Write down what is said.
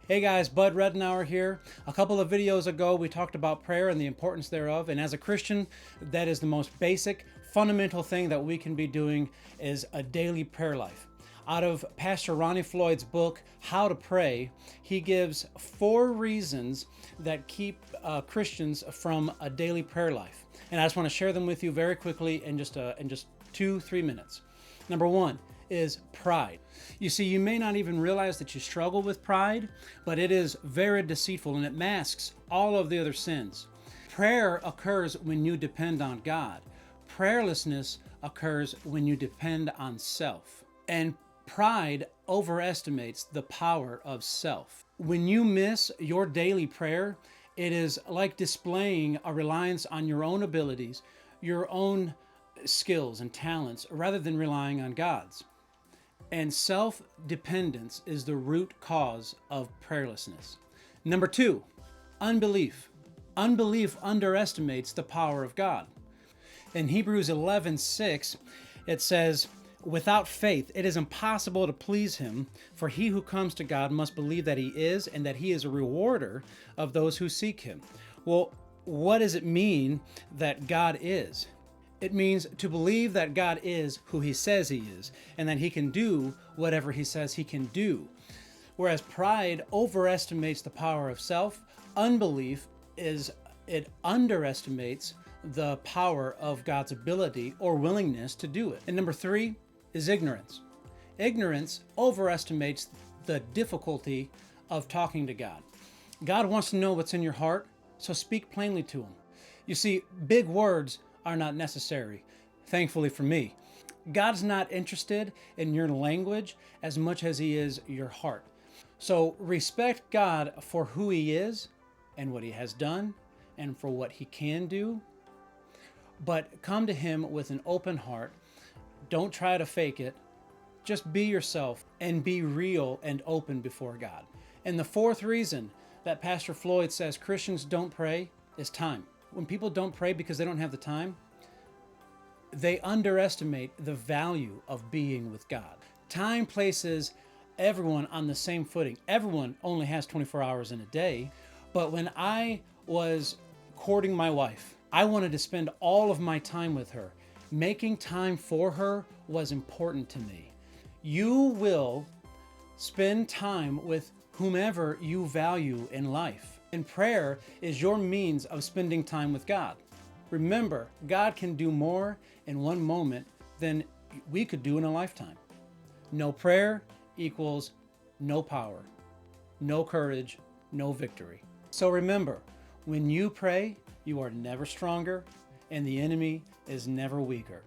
Hey guys, Bud Redenauer here. A couple of videos ago we talked about prayer and the importance thereof, and as a Christian, that is the most basic, fundamental thing that we can be doing is a daily prayer life. Out of Pastor Ronnie Floyd's book, How to Pray, he gives 4 reasons that keep Christians from a daily prayer life. And I just want to share them with you very quickly in just 2-3 minutes. Number 1 is pride. You see, you may not even realize that you struggle with pride, but it is very deceitful and it masks all of the other sins. Prayer occurs when you depend on God. Prayerlessness occurs when you depend on self. And pride overestimates the power of self. When you miss your daily prayer, it is like displaying a reliance on your own abilities, your own skills and talents, rather than relying on God's. And self-dependence is the root cause of prayerlessness. Number 2, unbelief. Unbelief underestimates the power of God. In Hebrews 11:6, it says, "Without faith, it is impossible to please him, for he who comes to God must believe that he is, and that he is a rewarder of those who seek him." Well, what does it mean that God is? It means to believe that God is who he says he is, and that he can do whatever he says he can do. Whereas pride overestimates the power of self, unbelief it underestimates the power of God's ability or willingness to do it. And number 3 is ignorance. Ignorance overestimates the difficulty of talking to God. God wants to know what's in your heart, so speak plainly to him. You see, big words are not necessary, thankfully for me. God's not interested in your language as much as he is your heart. So respect God for who he is and what he has done and for what he can do, but come to him with an open heart. Don't try to fake it. Just be yourself and be real and open before God. And the 4th reason that Pastor Floyd says Christians don't pray is time. When people don't pray because they don't have the time, they underestimate the value of being with God. Time places everyone on the same footing. Everyone only has 24 hours in a day. But when I was courting my wife, I wanted to spend all of my time with her. Making time for her was important to me. You will spend time with whomever you value in life. And prayer is your means of spending time with God. Remember, God can do more in one moment than we could do in a lifetime. No prayer equals no power, no courage, no victory. So remember, when you pray, you are never stronger and the enemy is never weaker.